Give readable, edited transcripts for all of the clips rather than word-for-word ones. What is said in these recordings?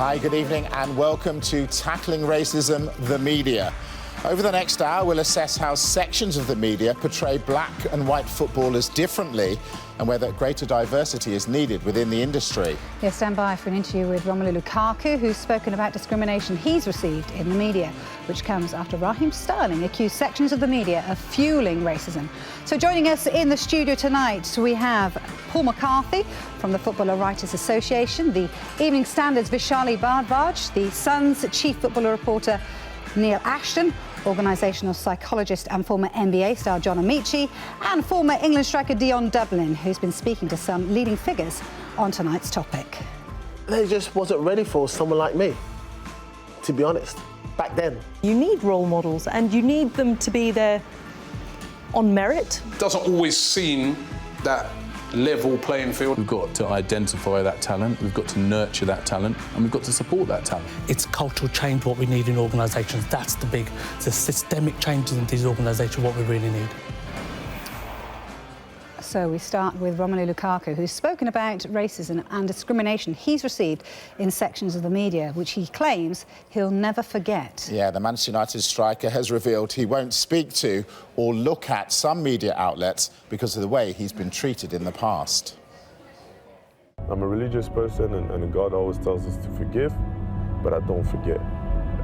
Hi, good evening and welcome to Tackling Racism, the Media. Over the next hour, we'll assess how sections of the media portray black and white footballers differently and whether greater diversity is needed within the industry. Yes, stand by for an interview with Romelu Lukaku, who's spoken about discrimination he's received in the media, which comes after Raheem Sterling accused sections of the media of fueling racism. So joining us in the studio tonight, we have Paul McCarthy from the Footballer Writers Association, the Evening Standard's Vishali Bardwaj, the Sun's chief footballer reporter Neil Ashton, organisational psychologist and former NBA star John Amici, and former England striker Dion Dublin, who's been speaking to some leading figures on tonight's topic. They just wasn't ready for someone like me, to be honest, back then. You need role models and you need them to be there on merit. It doesn't always seem that level playing field. We've got to identify that talent, we've got to nurture that talent, and we've got to support that talent. It's cultural change what we need in organisations. That's the systemic changes in these organisations what we really need. So we start with Romelu Lukaku, who's spoken about racism and discrimination he's received in sections of the media, which he claims he'll never forget. Yeah, the Manchester United striker has revealed he won't speak to or look at some media outlets because of the way he's been treated in the past. I'm a religious person and God always tells us to forgive, but I don't forget.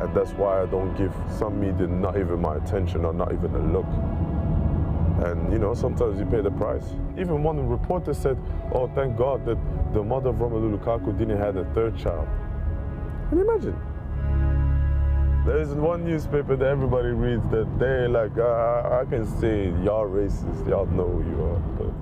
And that's why I don't give some media not even my attention or not even a look. And, you know, sometimes you pay the price. Even one reporter said, oh, thank God that the mother of Romelu Lukaku didn't have a third child. Can you imagine? There is one newspaper that everybody reads that they're like, I can say y'all racist, y'all know who you are. But...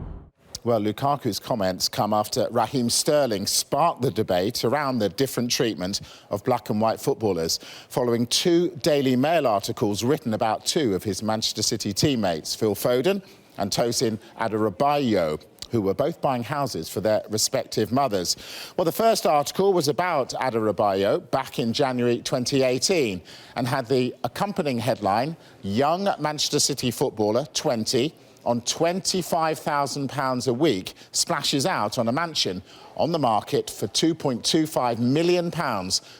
Well, Lukaku's comments come after Raheem Sterling sparked the debate around the different treatment of black and white footballers following two Daily Mail articles written about two of his Manchester City teammates, Phil Foden and Tosin Adarabioyo, who were both buying houses for their respective mothers. Well, the first article was about Adarabioyo back in January 2018 and had the accompanying headline, Young Manchester City footballer, 20, on £25,000 a week, splashes out on a mansion on the market for £2.25 million,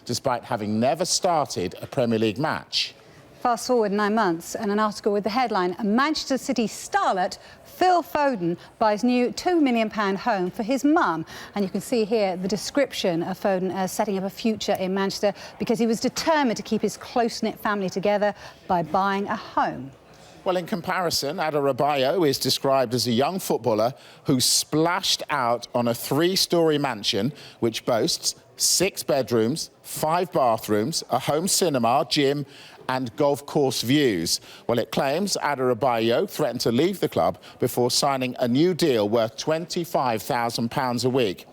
despite having never started a Premier League match. Fast forward 9 months and an article with the headline, a Manchester City starlet, Phil Foden, buys new £2 million home for his mum. And you can see here the description of Foden as setting up a future in Manchester because he was determined to keep his close-knit family together by buying a home. Well, in comparison, Adarabioyo is described as a young footballer who splashed out on a 3-storey mansion which boasts 6 bedrooms, 5 bathrooms, a home cinema, gym and golf course views. Well, it claims Adarabioyo threatened to leave the club before signing a new deal worth £25,000 a week.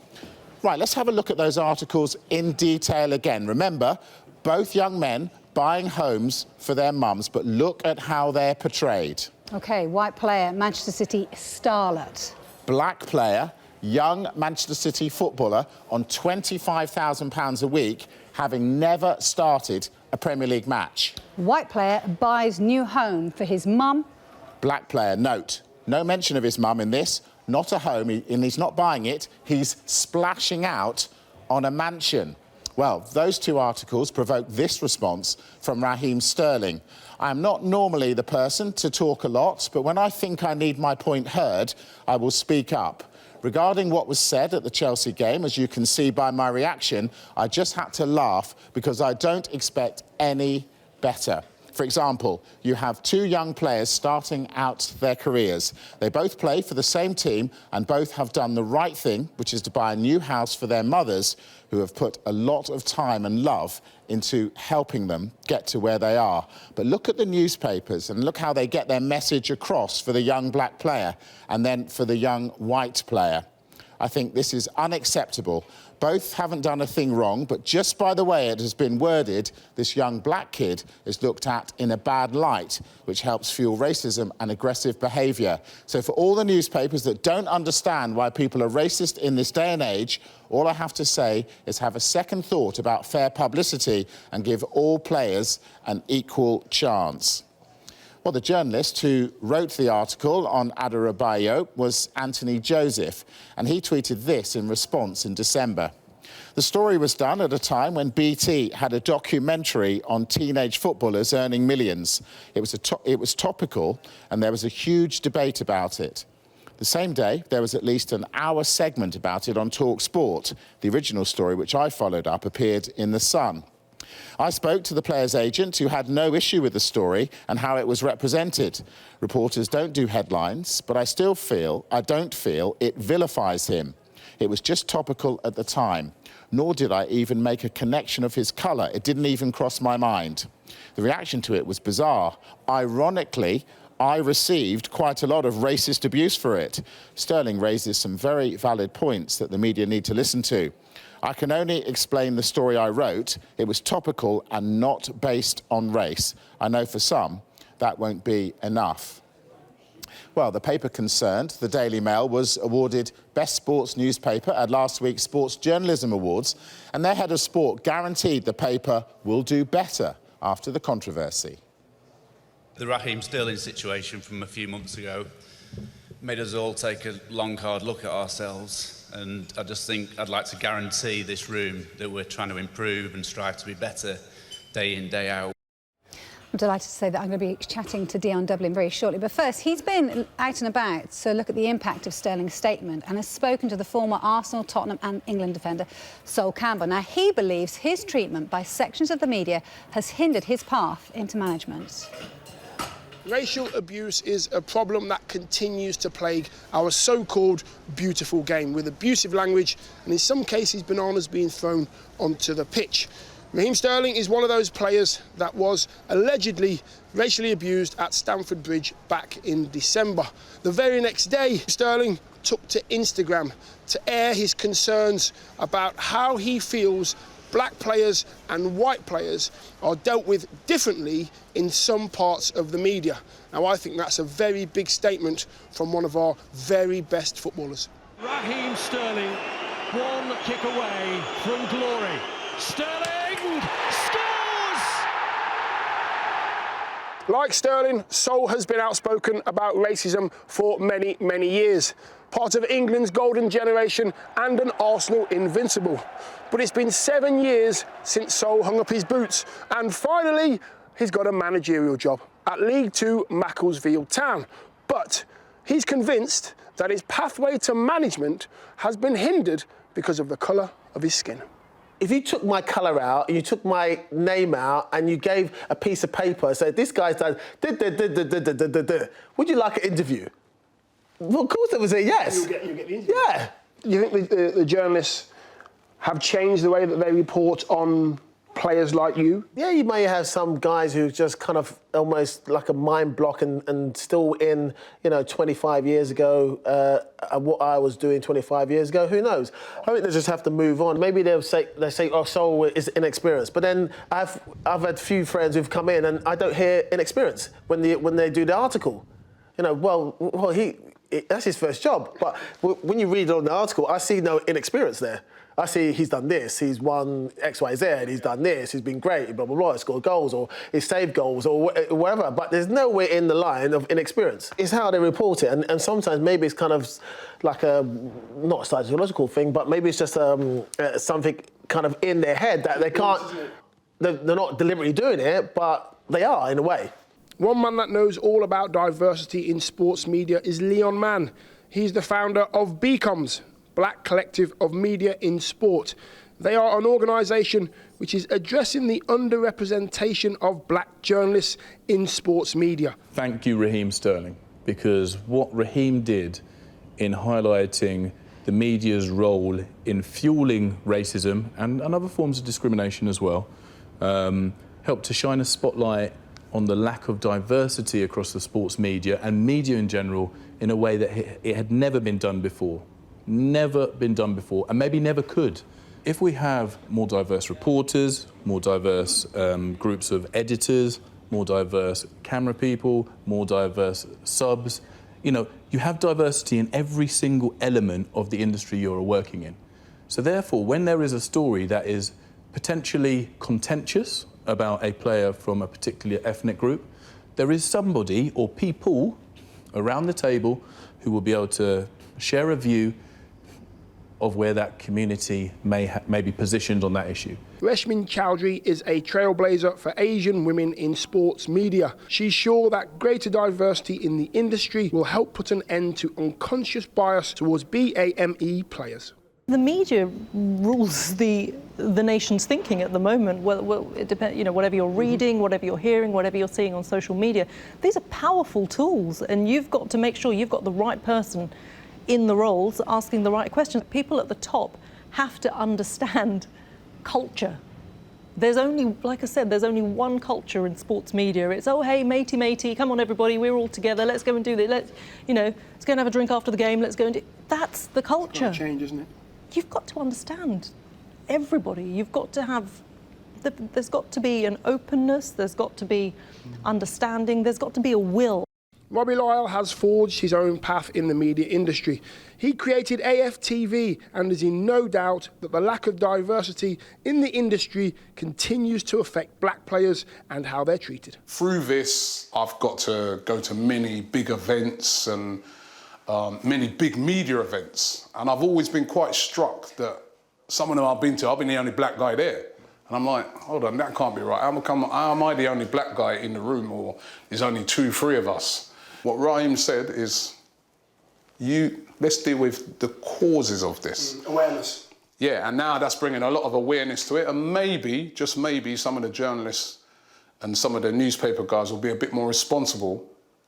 Right, let's have a look at those articles in detail again. Remember, both young men buying homes for their mums, but look at how they're portrayed. OK, white player, Manchester City starlet. Black player, young Manchester City footballer on £25,000 a week, having never started a Premier League match. White player buys new home for his mum. Black player, note, no mention of his mum in this, not a home, and he's not buying it, he's splashing out on a mansion. Well, those two articles provoked this response from Raheem Sterling. I am not normally the person to talk a lot, but when I think I need my point heard, I will speak up. Regarding what was said at the Chelsea game, as you can see by my reaction, I just had to laugh because I don't expect any better. For example, you have two young players starting out their careers. They both play for the same team and both have done the right thing, which is to buy a new house for their mothers, who have put a lot of time and love into helping them get to where they are. But look at the newspapers and look how they get their message across for the young black player and then for the young white player. I think this is unacceptable. Both haven't done a thing wrong, but just by the way it has been worded, this young black kid is looked at in a bad light, which helps fuel racism and aggressive behaviour. So for all the newspapers that don't understand why people are racist in this day and age, all I have to say is have a second thought about fair publicity and give all players an equal chance. Well, the journalist who wrote the article on Adarabioyo was Anthony Joseph, and he tweeted this in response in December. The story was done at a time when BT had a documentary on teenage footballers earning millions. It was topical, and there was a huge debate about it. The same day, there was at least an hour segment about it on Talk Sport. The original story, which I followed up, appeared in The Sun. I spoke to the player's agent, who had no issue with the story and how it was represented. Reporters don't do headlines, but I don't feel it vilifies him. It was just topical at the time, nor did I even make a connection of his colour. It didn't even cross my mind. The reaction to it was bizarre. Ironically, I received quite a lot of racist abuse for it. Sterling raises some very valid points that the media need to listen to. I can only explain the story I wrote. It was topical and not based on race. I know for some, that won't be enough. Well, the paper concerned, the Daily Mail, was awarded Best Sports Newspaper at last week's Sports Journalism Awards, and their head of sport guaranteed the paper will do better after the controversy. The Raheem Sterling situation from a few months ago made us all take a long, hard look at ourselves, and I just think I'd like to guarantee this room that we're trying to improve and strive to be better day in, day out. I'm delighted to say that I'm going to be chatting to Dion Dublin very shortly. But first, he's been out and about to look at the impact of Sterling's statement and has spoken to the former Arsenal, Tottenham and England defender, Sol Campbell. Now, he believes his treatment by sections of the media has hindered his path into management. Racial abuse is a problem that continues to plague our so-called beautiful game, with abusive language and in some cases bananas being thrown onto the pitch. Raheem Sterling is one of those players that was allegedly racially abused at Stamford Bridge back in December. The very next day, Sterling took to Instagram to air his concerns about how he feels black players and white players are dealt with differently in some parts of the media. Now, I think that's a very big statement from one of our very best footballers. Raheem Sterling, one kick away from glory. Sterling scores! Like Sterling, Sol has been outspoken about racism for many, many years. Part of England's golden generation and an Arsenal invincible. But it's been 7 years since Sol hung up his boots, and finally he's got a managerial job at League Two Macclesfield Town. But he's convinced that his pathway to management has been hindered because of the colour of his skin. If you took my colour out, you took my name out, and you gave a piece of paper and said, this guy's done, would you like an interview? Well, of course they would say yes. You'll get the interview. Yeah. You think the journalists have changed the way that they report on players like you? Yeah, you may have some guys who just kind of almost like a mind block and still in, 25 years ago, what I was doing 25 years ago, who knows? I think they just have to move on. Maybe they say, oh, Sol is inexperienced. But then I've had few friends who've come in and I don't hear inexperience when they do the article. That's his first job. But when you read on the article, I see no inexperience there. I see he's done this, he's won X, Y, Z, he's done this, he's been great, blah, blah, blah, he's scored goals or he's saved goals or whatever. But there's nowhere in the line of inexperience. It's how they report it. And sometimes maybe it's kind of like not a psychological thing, but maybe it's just something kind of in their head that they can't, they're not deliberately doing it, but they are in a way. One man that knows all about diversity in sports media is Leon Mann. He's the founder of BCOMS, Black Collective of Media in Sport. They are an organisation which is addressing the underrepresentation of black journalists in sports media. Thank you, Raheem Sterling, because what Raheem did in highlighting the media's role in fueling racism and other forms of discrimination as well, helped to shine a spotlight on the lack of diversity across the sports media and media in general in a way that it had never been done before. Never been done before, and maybe never could. If we have more diverse reporters, more diverse groups of editors, more diverse camera people, more diverse subs, you have diversity in every single element of the industry you're working in. So therefore, when there is a story that is potentially contentious about a player from a particular ethnic group, there is somebody or people around the table who will be able to share a view of where that community may be positioned on that issue. Reshmin Chowdhury is a trailblazer for Asian women in sports media. She's sure that greater diversity in the industry will help put an end to unconscious bias towards BAME players. The media rules the nation's thinking at the moment. Well, it depends. You know, whatever you're reading, whatever you're hearing, whatever you're seeing on social media, these are powerful tools, and you've got to make sure you've got the right person in the roles asking the right questions. People at the top have to understand culture. There's only, like I said, there's only one culture in sports media. It's, oh, hey, matey, matey, come on, everybody, we're all together. Let's go and do this. Let's go and have a drink after the game. Let's go and do. That's the culture. It's got to change, isn't it? You've got to understand everybody. You've got to have, there's got to be an openness, there's got to be understanding, there's got to be a will. Robbie Lyle has forged his own path in the media industry. He created AFTV and is in no doubt that the lack of diversity in the industry continues to affect black players and how they're treated. Through this, I've got to go to many big events and many big media events, and I've always been quite struck that some of them I've been the only black guy there. And I'm like, hold on, that can't be right. How am I the only black guy in the room, or there's only 2-3 of us? What Raheem said is, let's deal with the causes of this. Awareness. Yeah, and now that's bringing a lot of awareness to it, and maybe, just maybe, some of the journalists and some of the newspaper guys will be a bit more responsible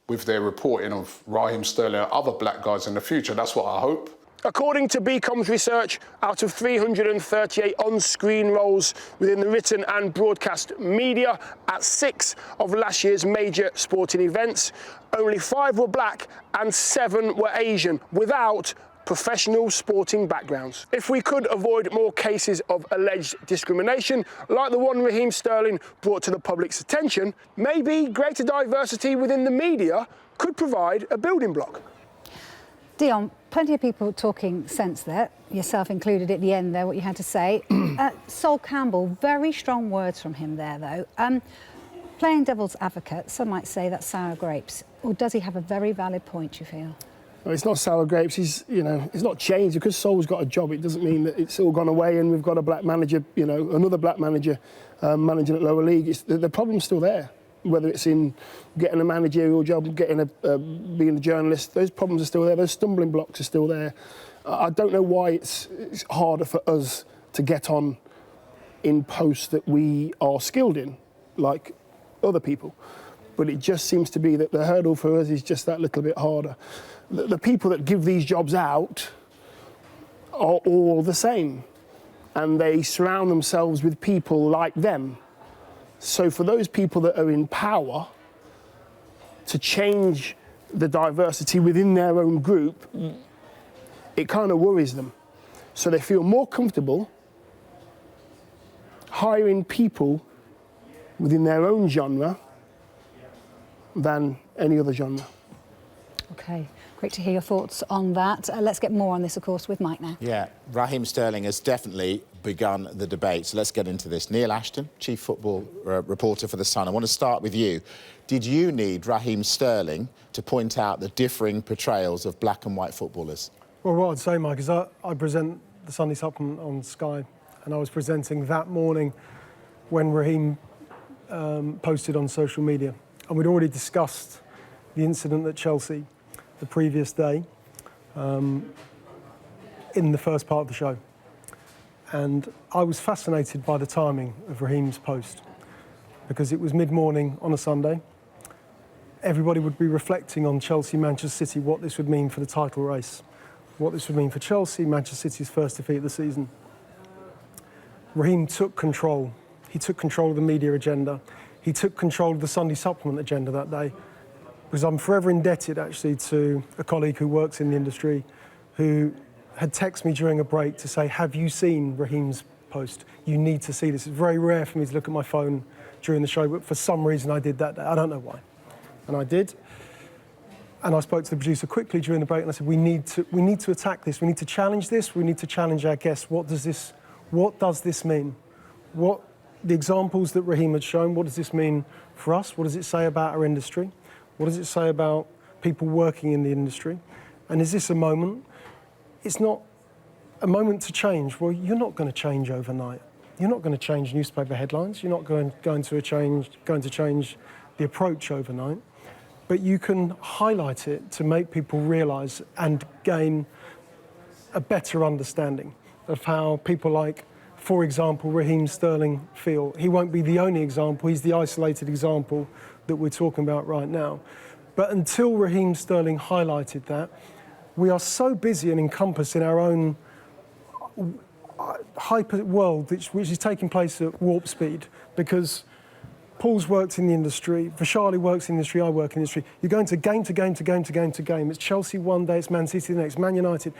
with their reporting of Raheem Sterling and other black guys in the future. That's what I hope. According to Beacom's research, out of 338 on-screen roles within the written and broadcast media at 6 of last year's major sporting events, only 5 were black and 7 were Asian, without professional sporting backgrounds. If we could avoid more cases of alleged discrimination, like the one Raheem Sterling brought to the public's attention, maybe greater diversity within the media could provide a building block. Dion, plenty of people talking sense there, yourself included at the end there, what you had to say. Sol Campbell, very strong words from him there, though. Playing devil's advocate, some might say that's sour grapes. Or does he have a very valid point, you feel? Well, it's not sour grapes. It's not changed. Because Sol's got a job, it doesn't mean that it's all gone away and we've got a black manager, another black manager managing at lower league. The problem's still there. Whether it's in getting a managerial job, being a journalist, those problems are still there. Those stumbling blocks are still there. I don't know why it's harder for us to get on in posts that we are skilled in, like other people. But it just seems to be that the hurdle for us is just that little bit harder. The people that give these jobs out are all the same, and they surround themselves with people like them. So for those people that are in power to change the diversity within their own group, it kind of worries them. So they feel more comfortable hiring people within their own genre than any other genre. OK, great to hear your thoughts on that. Let's get more on this, of course, with Mike now. Yeah, Raheem Sterling has definitely begun the debate. So let's get into this. Neil Ashton, chief football reporter for The Sun. I want to start with you. Did you need Raheem Sterling to point out the differing portrayals of black and white footballers? Well, what I'd say, Mike, is I present the Sunday Supplement on Sky, and I was presenting that morning when Raheem posted on social media. And we'd already discussed the incident at Chelsea the previous day in the first part of the show. And I was fascinated by the timing of Raheem's post, because it was mid-morning on a Sunday. Everybody would be reflecting on Chelsea, Manchester City, what this would mean for the title race, what this would mean for Chelsea, Manchester City's first defeat of the season. Raheem took control. He took control of the media agenda. He took control of the Sunday Supplement agenda that day, because I'm forever indebted, actually, to a colleague who works in the industry who had texted me during a break to say, have you seen Raheem's post? You need to see this. It's very rare for me to look at my phone during the show, but for some reason I did that day. I don't know why. And I did. And I spoke to the producer quickly during the break and I said, we need to attack this. We need to challenge this. We need to challenge our guests. What does this mean? The examples that Raheem had shown, what does this mean for us? What does it say about our industry? What does it say about people working in the industry? And is this a moment? It's not a moment to change. Well, you're not going to change overnight. You're not going to change newspaper headlines. You're not going to change the approach overnight. But you can highlight it to make people realise and gain a better understanding of how people like, for example, Raheem Sterling feel. He won't be the only example. He's the isolated example that we're talking about right now. But until Raheem Sterling highlighted that, we are so busy and encompassed in our own hyper world, which is taking place at warp speed, because Paul's worked in the industry, Vishali works in the industry, I work in the industry. You're going to game to game to game to game to game. It's Chelsea one day, it's Man City the next, Man United.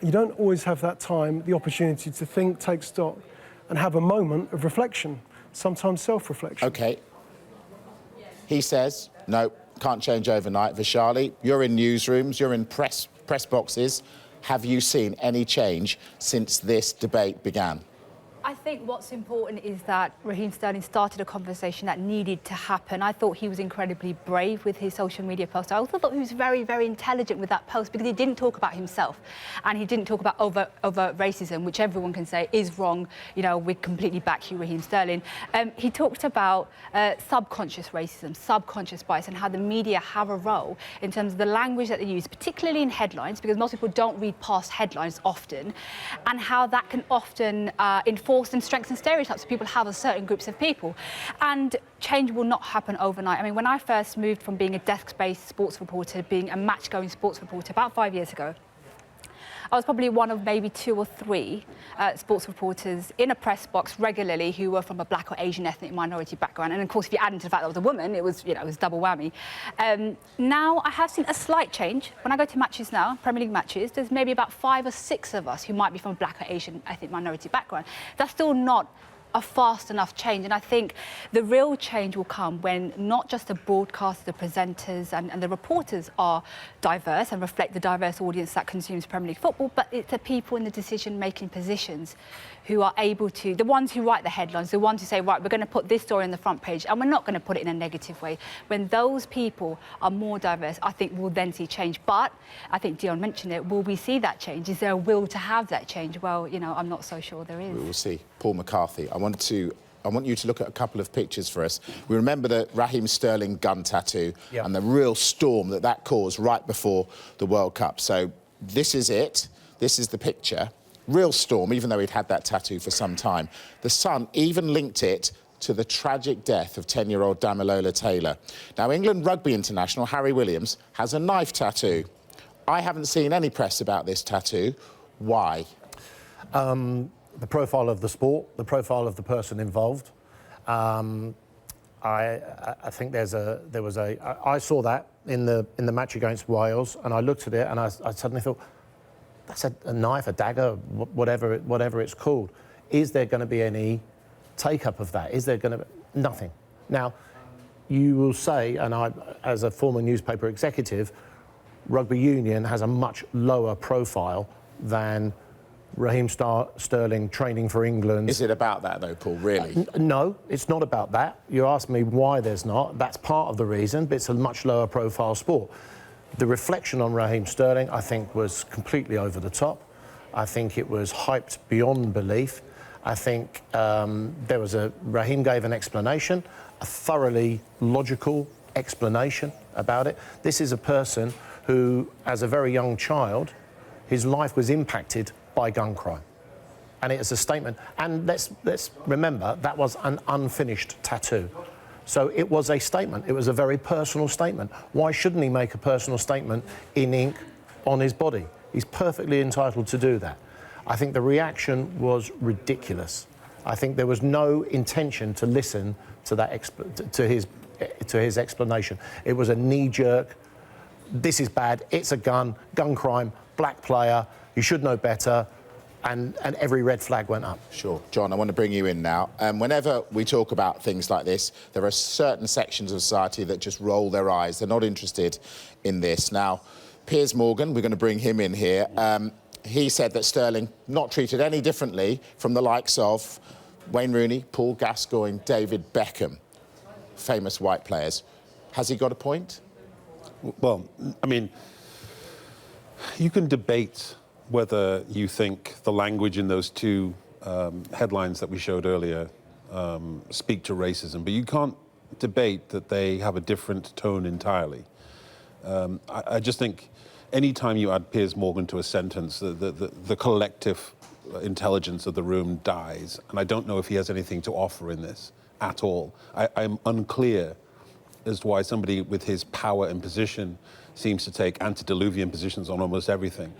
You don't always have that time, the opportunity to think, take stock, and have a moment of reflection, sometimes self-reflection. OK. He says, no, can't change overnight. Vishali, you're in newsrooms, you're in press boxes. Have you seen any change since this debate began? I think what's important is that Raheem Sterling started a conversation that needed to happen. I thought he was incredibly brave with his social media post. I also thought he was very, very intelligent with that post because he didn't talk about himself and he didn't talk about overt racism, which everyone can say is wrong. You know, we completely back you, Raheem Sterling. He talked about subconscious racism, subconscious bias, and how the media have a role in terms of the language that they use, particularly in headlines, because most people don't read past headlines often, and how that can often enforce and strengthen stereotypes that people have of certain groups of people. And change will not happen overnight. I mean, when I first moved from being a desk-based sports reporter to being a match-going sports reporter about 5 years ago, I was probably one of maybe 2 or 3 sports reporters in a press box regularly who were from a black or Asian ethnic minority background. And of course, if you add into the fact that I was a woman, it was, it was double whammy. Now I have seen a slight change. When I go to matches now, Premier League matches, there's maybe about 5 or 6 of us who might be from a black or Asian ethnic minority background. That's still not a fast enough change, and I think the real change will come when not just the broadcasters, the presenters and the reporters are diverse and reflect the diverse audience that consumes Premier League football, but it's the people in the decision-making positions who are able to, the ones who write the headlines, the ones who say, right, we're going to put this story on the front page and we're not going to put it in a negative way. When those people are more diverse, I think we'll then see change. But I think Dion mentioned it, will we see that change? Is there a will to have that change? Well, I'm not so sure there is. We will see. Paul McCarthy, I want you to look at a couple of pictures for us. We remember the Raheem Sterling gun tattoo and the real storm that caused right before the World Cup. So this is it. This is the picture. Real storm, even though he'd had that tattoo for some time. The Sun even linked it to the tragic death of 10-year-old Damilola Taylor. Now, England rugby international Harry Williams has a knife tattoo. I haven't seen any press about this tattoo. Why? The profile of the sport, the profile of the person involved. I think I saw that in the match against Wales, and I looked at it and I suddenly thought, that's a knife, a dagger, whatever it's called. Is there going to be any take-up of that? Is there going to be nothing? Now, you will say, and I, as a former newspaper executive, rugby union has a much lower profile than Raheem Sterling training for England. Is it about that, though, Paul, really? No, it's not about that. You asked me why there's not. That's part of the reason, but it's a much lower profile sport. The reflection on Raheem Sterling, I think, was completely over the top. I think it was hyped beyond belief. I think Raheem gave an explanation, a thoroughly logical explanation about it. This is a person who, as a very young child, his life was impacted by gun crime. And it is a statement. And let's remember, that was an unfinished tattoo. So it was a statement. It was a very personal statement. Why shouldn't he make a personal statement in ink on his body? He's perfectly entitled to do that. I think the reaction was ridiculous. I think there was no intention to listen to that to his explanation. It was a knee-jerk, this is bad, it's a gun crime, black player, you should know better. And every red flag went up. Sure. John, I want to bring you in now. Whenever we talk about things like this, there are certain sections of society that just roll their eyes. They're not interested in this. Now, Piers Morgan, we're going to bring him in here. He said that Sterling not treated any differently from the likes of Wayne Rooney, Paul Gascoigne, David Beckham, famous white players. Has he got a point? Well, I mean, you can debate whether you think the language in those two headlines that we showed earlier speak to racism, but you can't debate that they have a different tone entirely. I just think any time you add Piers Morgan to a sentence, the collective intelligence of the room dies, and I don't know if he has anything to offer in this at all. I'm unclear as to why somebody with his power and position seems to take antediluvian positions on almost everything.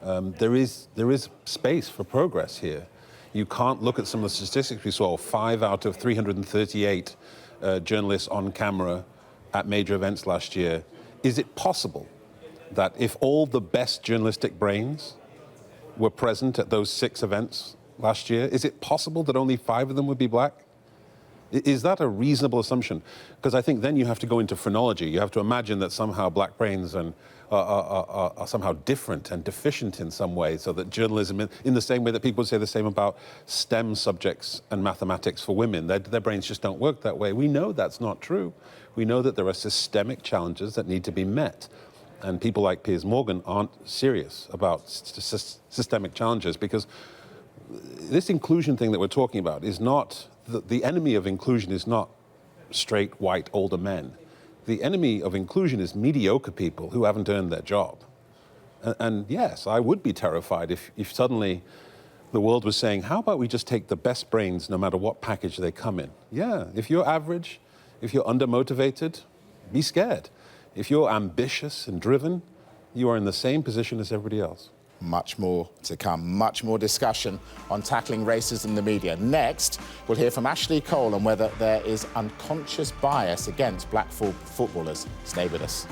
There is space for progress here. You can't look at some of the statistics we saw. 5 out of 338 journalists on camera at major events last year. Is it possible that if all the best journalistic brains were present at those 6 events last year, is it possible that only 5 of them would be black? Is that a reasonable assumption? Because I think then you have to go into phrenology. You have to imagine that somehow black brains are somehow different and deficient in some way, so that journalism, in the same way that people say the same about STEM subjects and mathematics for women, their brains just don't work that way. We know that's not true. We know that there are systemic challenges that need to be met. And people like Piers Morgan aren't serious about systemic challenges, because this inclusion thing that we're talking about is not, the enemy of inclusion is not straight, white, older men. The enemy of inclusion is mediocre people who haven't earned their job. And yes, I would be terrified if suddenly the world was saying, how about we just take the best brains no matter what package they come in? Yeah, if you're average, if you're undermotivated, be scared. If you're ambitious and driven, you are in the same position as everybody else. Much more to come, much more discussion on tackling racism in the media. Next, we'll hear from Ashley Cole on whether there is unconscious bias against black footballers. Stay with us.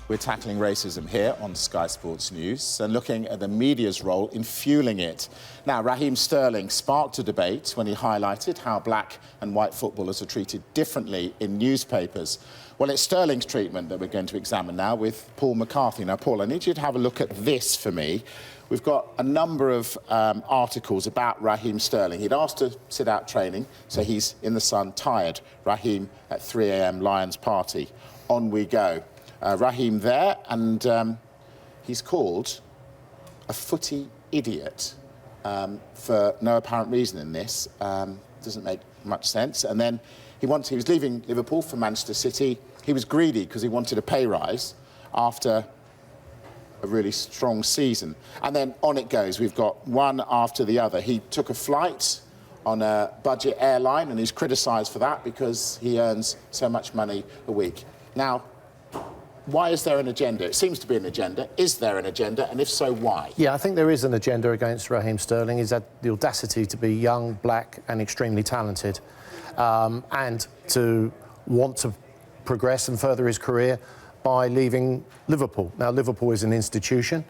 We're tackling racism here on Sky Sports News and looking at the media's role in fueling it. Now, Raheem Sterling sparked a debate when he highlighted how black and white footballers are treated differently in newspapers. Well, it's Sterling's treatment that we're going to examine now with Paul McCarthy. Now, Paul, I need you to have a look at this for me. We've got a number of articles about Raheem Sterling. He'd asked to sit out training, so he's in the sun, tired. Raheem at 3 a.m. Lions party. On we go. Raheem there, and he's called a footy idiot for no apparent reason in this. Doesn't make much sense. And then he was leaving Liverpool for Manchester City. He was greedy because he wanted a pay rise after a really strong season. And then on it goes. We've got one after the other. He took a flight on a budget airline, and he's criticised for that because he earns so much money a week. Now, why is there an agenda? It seems to be an agenda. Is there an agenda? And if so, why? Yeah, I think there is an agenda against Raheem Sterling. He's had the audacity to be young, black and extremely talented, and to want to progress and further his career by leaving Liverpool. Now, Liverpool is an institution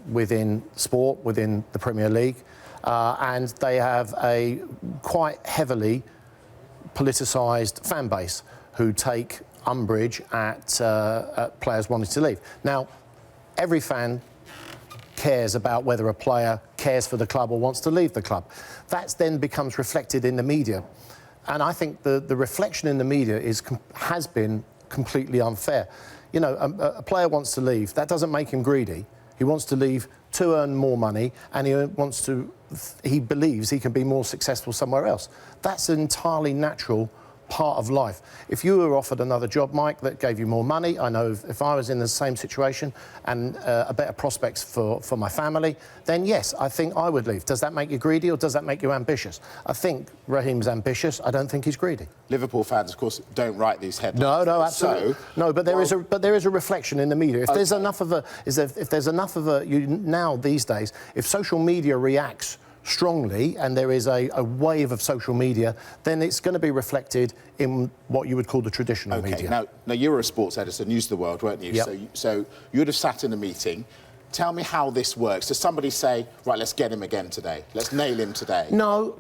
within sport, within the Premier League, and they have a quite heavily politicised fan base who take umbrage at players wanting to leave. Now, every fan cares about whether a player cares for the club or wants to leave the club. That then becomes reflected in the media. And I think the reflection in the media has been completely unfair. You know, a player wants to leave. That doesn't make him greedy. He wants to leave to earn more money, and he believes he can be more successful somewhere else. That's an entirely natural part of life. If you were offered another job, Mike, that gave you more money, I know if I was in the same situation and a better prospects for my family, then yes, I think I would leave. Does that make you greedy or does that make you ambitious? I think Raheem's ambitious. I don't think he's greedy. Liverpool fans, of course, don't write these headlines. No, absolutely. No, but there is a reflection in the media. If there's enough of now these days, if social media reacts strongly and there is a wave of social media, then it's going to be reflected in what you would call the traditional media. Now you were a sports editor, News of the World, weren't you? Yep. So you would have sat in a meeting. Tell me how this works. Does somebody say, right, let's get him again today, let's nail him today? No,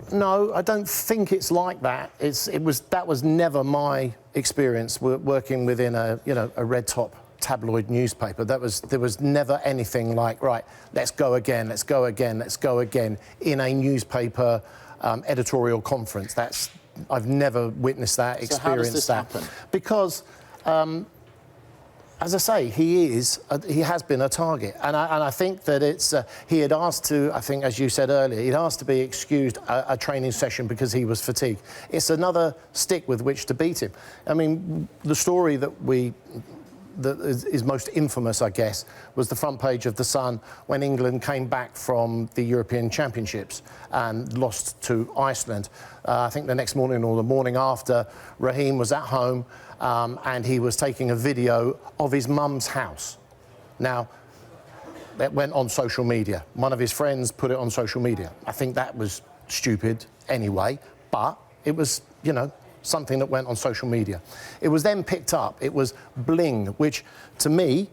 I don't think it's like that. That was never my experience working within a red top tabloid newspaper. There was never anything like, right, let's go again in a newspaper editorial conference. I've never witnessed that, experienced that. How does this happen? Because as I say, he has been a target, and I think that it's he had asked to, I think, as you said earlier, he'd asked to be excused a training session because he was fatigued. It's another stick with which to beat him. I mean, the story that is most infamous, I guess, was the front page of The Sun when England came back from the European Championships and lost to Iceland. I think the next morning or the morning after, Raheem was at home and he was taking a video of his mum's house. Now, that went on social media. One of his friends put it on social media. I think that was stupid anyway, but it was, you know, something that went on social media. It was then picked up. It was bling, which to me,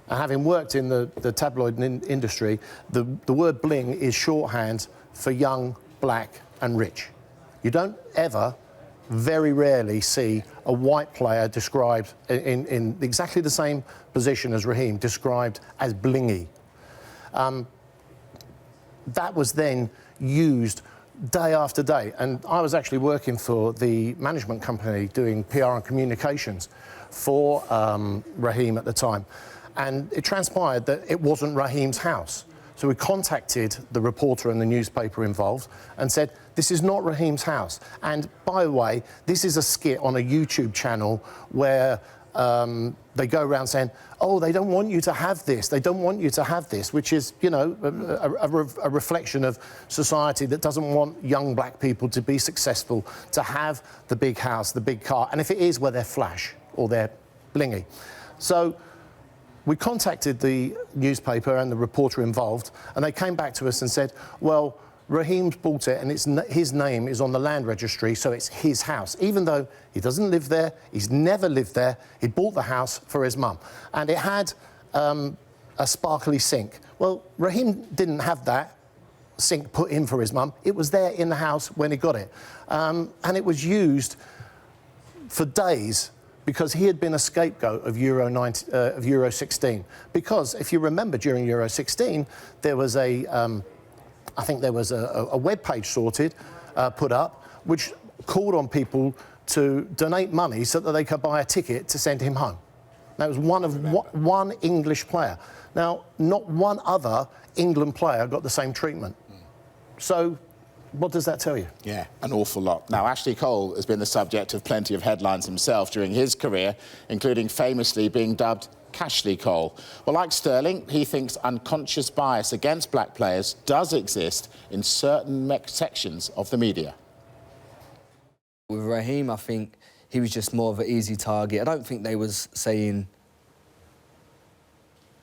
having worked in the tabloid industry, the word bling is shorthand for young, black and rich. You don't ever, very rarely see a white player described in exactly the same position as Raheem, described as blingy. That was then used day after day, and I was actually working for the management company doing PR and communications for Raheem at the time, and it transpired that it wasn't Raheem's house. So we contacted the reporter and the newspaper involved and said, this is not Raheem's house. And by the way, this is a skit on a YouTube channel where they go around saying, oh, they don't want you to have this, they don't want you to have this, which is, you know, a reflection of society that doesn't want young black people to be successful, to have the big house, the big car, and if it is, where they're flash or they're blingy. So we contacted the newspaper and the reporter involved, and they came back to us and said, well, Raheem's bought it and his name is on the land registry, so it's his house. Even though he doesn't live there, he's never lived there, he bought the house for his mum. And it had a sparkly sink. Well, Raheem didn't have that sink put in for his mum. It was there in the house when he got it. And it was used for days because he had been a scapegoat of Euro 16. Because if you remember, during Euro 16, there was I think there was a web page put up, which called on people to donate money so that they could buy a ticket to send him home. That was one English player. Now, not one other England player got the same treatment. So, what does that tell you? Yeah, an awful lot. Now, Ashley Cole has been the subject of plenty of headlines himself during his career, including famously being dubbed Cashley Cole. Well, like Sterling, he thinks unconscious bias against black players does exist in certain sections of the media. With Raheem, I think he was just more of an easy target. I don't think they was saying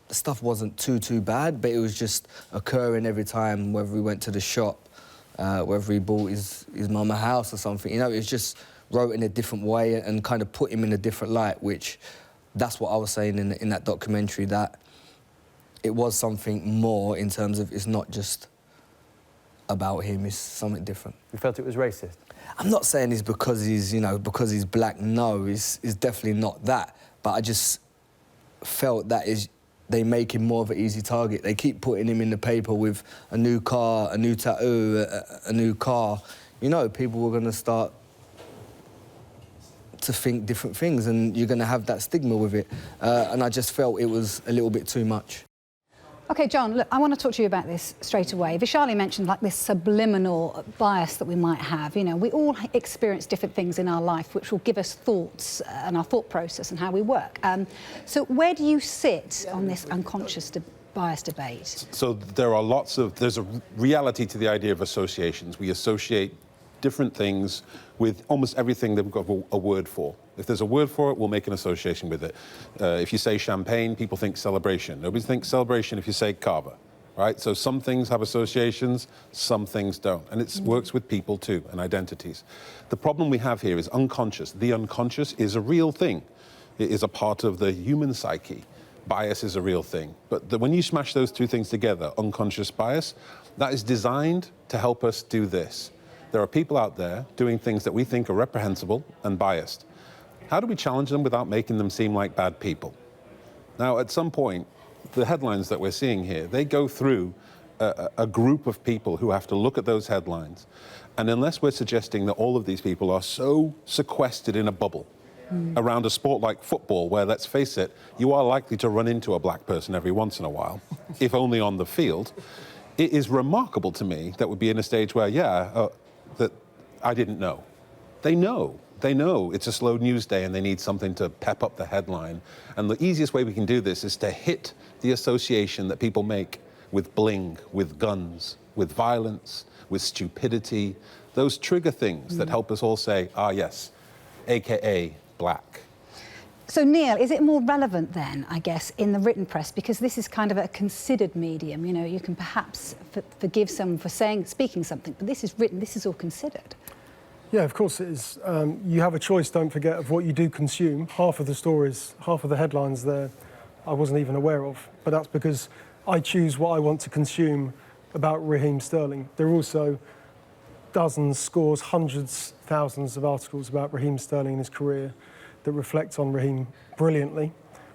the stuff wasn't too bad, but it was just occurring every time, whether we went to the shop, whether he bought his mum a house or something. You know, it was just wrote in a different way and kind of put him in a different light, which that's what I was saying in that documentary, that it was something more in terms of it's not just about him, it's something different. You felt it was racist? I'm not saying it's because he's, you know, because he's black. No, it's definitely not that. But I just felt that they make him more of an easy target. They keep putting him in the paper with a new car, a new tattoo, a new car. You know, people were going to start to think different things, and you're going to have that stigma with it. And I just felt it was a little bit too much. OK, John, look, I want to talk to you about this straight away. Vishali mentioned, like, this subliminal bias that we might have. You know, we all experience different things in our life which will give us thoughts and our thought process and how we work. So where do you sit on this unconscious bias debate? So there's a reality to the idea of associations. We associate different things with almost everything that we've got a word for. If there's a word for it, we'll make an association with it. If you say champagne, people think celebration. Nobody thinks celebration if you say cava, right? So some things have associations, some things don't. And it works with people too, and identities. The problem we have here is unconscious. The unconscious is a real thing. It is a part of the human psyche. Bias is a real thing. But when you smash those two things together, unconscious bias, that is designed to help us do this. There are people out there doing things that we think are reprehensible and biased. How do we challenge them without making them seem like bad people? Now, at some point, the headlines that we're seeing here, they go through a group of people who have to look at those headlines. And unless we're suggesting that all of these people are so sequestered in a bubble around a sport like football, where, let's face it, you are likely to run into a black person every once in a while, if only on the field. It is remarkable to me that we'd be in a stage where, that I didn't know. They know. They know it's a slow news day and they need something to pep up the headline. And the easiest way we can do this is to hit the association that people make with bling, with guns, with violence, with stupidity, those trigger things that help us all say, yes, AKA black. So, Neil, is it more relevant then, I guess, in the written press? Because this is kind of a considered medium. You know, you can perhaps forgive someone for speaking something, but this is written, this is all considered. Yeah, of course it is. You have a choice, don't forget, of what you do consume. Half of the stories, half of the headlines there, I wasn't even aware of. But that's because I choose what I want to consume about Raheem Sterling. There are also dozens, scores, hundreds, thousands of articles about Raheem Sterling and his career that reflect on Raheem brilliantly,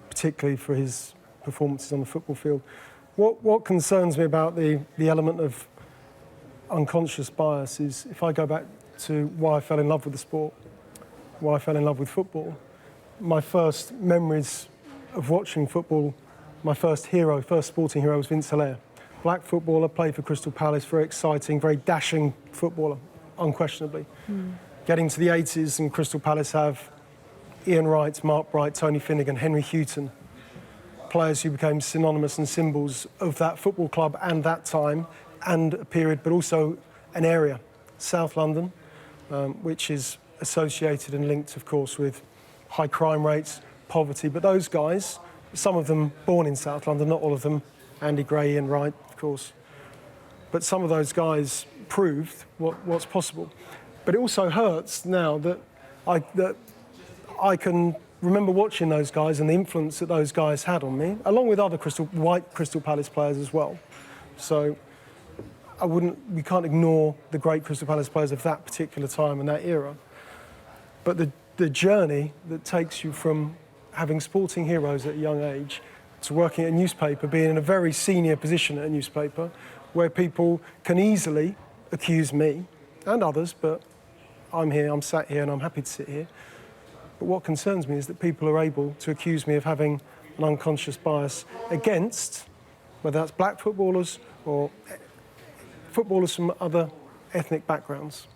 particularly for his performances on the football field. What concerns me about the element of unconscious bias is, if I go back to why I fell in love with the sport, why I fell in love with football, my first memories of watching football, my first sporting hero was Vince Hilaire. Black footballer, played for Crystal Palace, very exciting, very dashing footballer, unquestionably. Getting to the 80s and Crystal Palace have Ian Wright, Mark Bright, Tony Finnegan, Henry Houghton, players who became synonymous and symbols of that football club and that time and a period, but also an area, South London, which is associated and linked, of course, with high crime rates, poverty. But those guys, some of them born in South London, not all of them, Andy Gray, Ian Wright, of course. But some of those guys proved what's possible. But it also hurts now that I can remember watching those guys and the influence that those guys had on me, along with other white Crystal Palace players as well. So we can't ignore the great Crystal Palace players of that particular time and that era. But the journey that takes you from having sporting heroes at a young age to working at a newspaper, being in a very senior position at a newspaper, where people can easily accuse me and others, but I'm sat here and I'm happy to sit here. But what concerns me is that people are able to accuse me of having an unconscious bias against, whether that's black footballers or footballers from other ethnic backgrounds.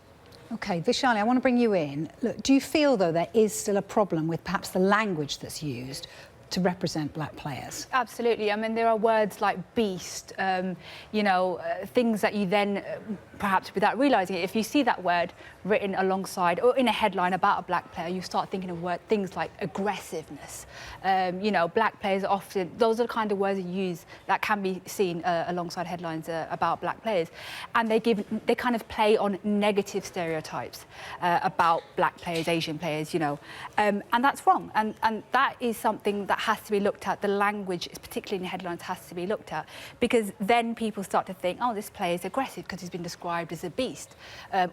OK, Vishali, I want to bring you in. Look, do you feel, though, there is still a problem with perhaps the language that's used to represent black players? Absolutely. I mean, there are words like beast, things that you then, perhaps without realising it, if you see that word written alongside or in a headline about a black player, you start thinking of things like aggressiveness. Black players often, those are the kind of words you use that can be seen alongside headlines about black players. And they kind of play on negative stereotypes about black players, Asian players, and that's wrong. And that is something that has to be looked at. The language, particularly in the headlines, has to be looked at, because then people start to think, oh, this player is aggressive because he's been described as a beast,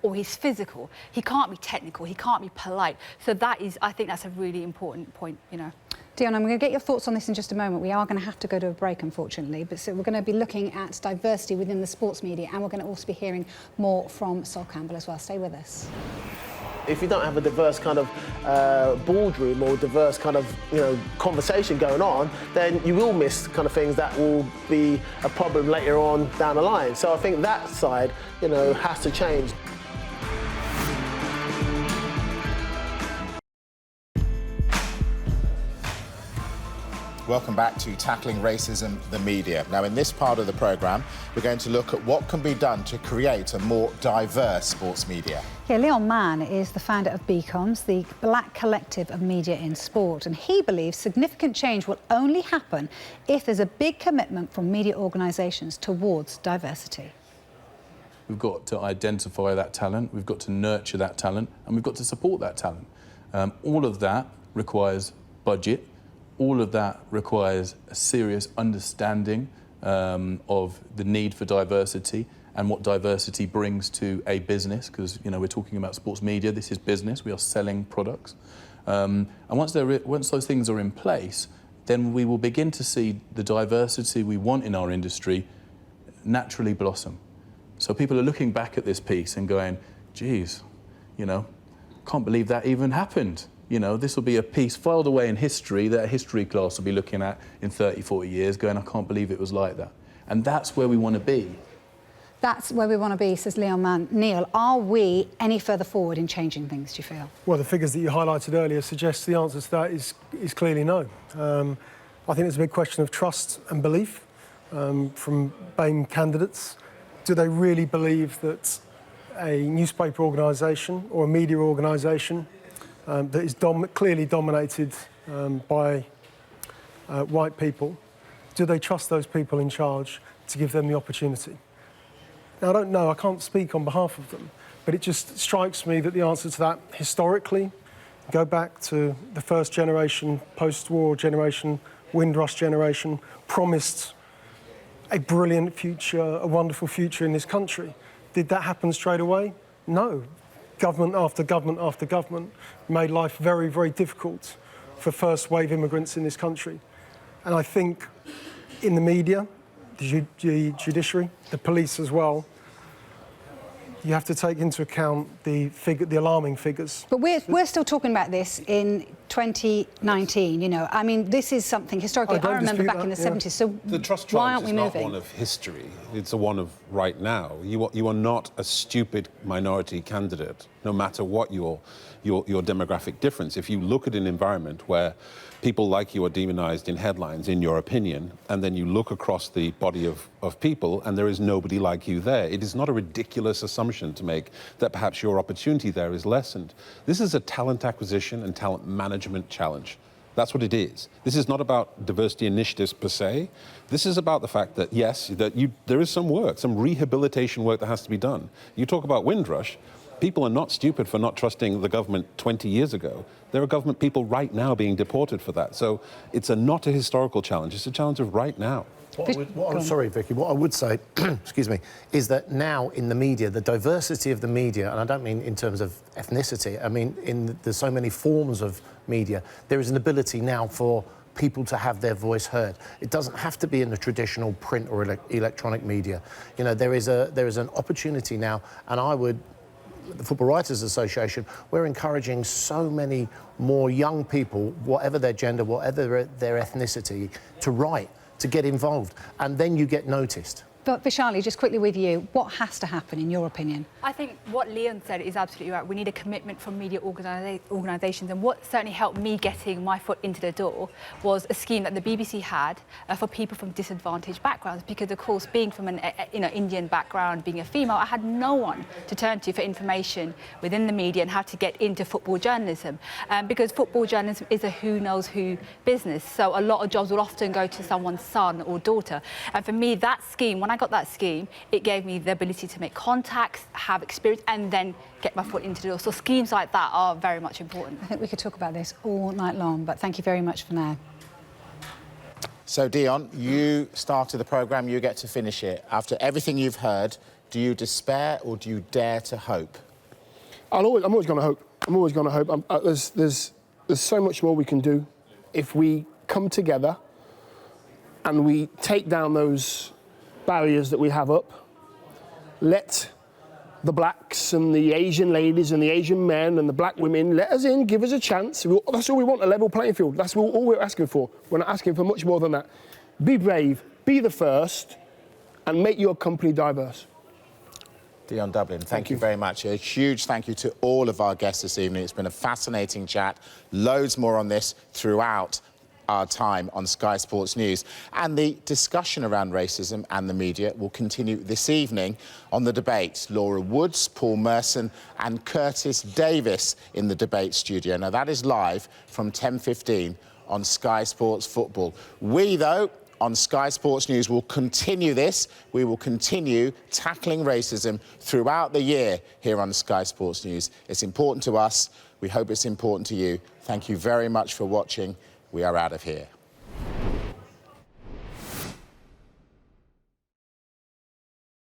or he's physical. He can't be technical. He can't be polite. So I think that's a really important point, Dion, I'm going to get your thoughts on this in just a moment. We are going to have to go to a break, unfortunately, but so we're going to be looking at diversity within the sports media, and we're going to also be hearing more from Sol Campbell as well. Stay with us. If you don't have a diverse kind of boardroom or diverse kind of conversation going on, then you will miss kind of things that will be a problem later on down the line. So I think that side, has to change. Welcome back to Tackling Racism, the Media. Now, in this part of the programme, we're going to look at what can be done to create a more diverse sports media. Yeah, Leon Mann is the founder of BCOMS, the Black Collective of Media in Sport, and he believes significant change will only happen if there's a big commitment from media organisations towards diversity. We've got to identify that talent, we've got to nurture that talent, and we've got to support that talent. All of that requires budget. All of that requires a serious understanding of the need for diversity and what diversity brings to a business, because we're talking about sports media. This is business. We are selling products, and once those things are in place, then we will begin to see the diversity we want in our industry naturally blossom. So people are looking back at this piece and going, "Geez, can't believe that even happened." You know, this will be a piece filed away in history that a history class will be looking at in 30, 40 years going, I can't believe it was like that. And that's where we want to be. That's where we want to be, says Leon Mann. Neil, are we any further forward in changing things, do you feel? Well, the figures that you highlighted earlier suggest the answer to that is clearly no. I think it's a big question of trust and belief from BAME candidates. Do they really believe that a newspaper organisation or a media organisation that is clearly dominated by white people, do they trust those people in charge to give them the opportunity? Now, I don't know, I can't speak on behalf of them, but it just strikes me that the answer to that, historically, go back to the first generation, post-war generation, Windrush generation, promised a brilliant future, a wonderful future in this country. Did that happen straight away? No. Government after government after government made life very, very difficult for first-wave immigrants in this country. And I think in the media, the judiciary, the police as well, you have to take into account the alarming figures. But we're still talking about this in 2019, you know. I mean, this is something historically I remember back in the 70s, so the trust why aren't we moving? It's not one of history, it's a one of right now. You are not a stupid minority candidate, no matter what your demographic difference. If you look at an environment where people like you are demonized in headlines, in your opinion, and then you look across the body of people and there is nobody like you there, it is not a ridiculous assumption to make that perhaps your opportunity there is lessened. This is a talent acquisition and talent management challenge. That's what it is. This is not about diversity initiatives per se. This is about the fact that, yes, there is some work, some rehabilitation work that has to be done. You talk about Windrush. People are not stupid for not trusting the government 20 years ago. There are government people right now being deported for that. So it's not a historical challenge, it's a challenge of right now. I'm sorry, Vicky. What I would say, excuse me, is that now in the media, the diversity of the media, and I don't mean in terms of ethnicity, I mean there's so many forms of media, there is an ability now for people to have their voice heard. It doesn't have to be in the traditional print or electronic media. You know, there is an opportunity now, and the Football Writers Association, we're encouraging so many more young people, whatever their gender, whatever their ethnicity, to write, to get involved, and then you get noticed. But Vishali, just quickly with you, what has to happen in your opinion? I think what Leon said is absolutely right. We need a commitment from media organisations, and what certainly helped me getting my foot into the door was a scheme that the BBC had for people from disadvantaged backgrounds. Because, of course, being from an Indian background, being a female, I had no one to turn to for information within the media and how to get into football journalism. Because football journalism is a who-knows-who business, so a lot of jobs will often go to someone's son or daughter. And for me, that scheme, when I got that scheme, it gave me the ability to make contacts, have experience, and then get my foot into the door. So schemes like that are very much important. I think we could talk about this all night long, but thank you very much for now. So, Dion, you started the programme, you get to finish it. After everything you've heard, do you despair or do you dare to hope? I'm always going to hope. I'm always going to hope. There's so much more we can do if we come together and we take down those barriers that we have up. Let the blacks and the Asian ladies and the Asian men and the black women let us in, give us a chance. That's all we want, a level playing field. That's all we're asking for. We're not asking for much more than that. Be brave, be the first, and make your company diverse. Dion Dublin, thank you very much. A huge thank you to all of our guests this evening. It's been a fascinating chat. Loads more on this throughout our time on Sky Sports News. And the discussion around racism and the media will continue this evening on The Debate. Laura Woods, Paul Merson and Curtis Davis in the debate studio. Now, that is live from 10:15 on Sky Sports Football. We, though, on Sky Sports News will continue this. We will continue tackling racism throughout the year here on Sky Sports News. It's important to us. We hope it's important to you. Thank you very much for watching. We are out of here.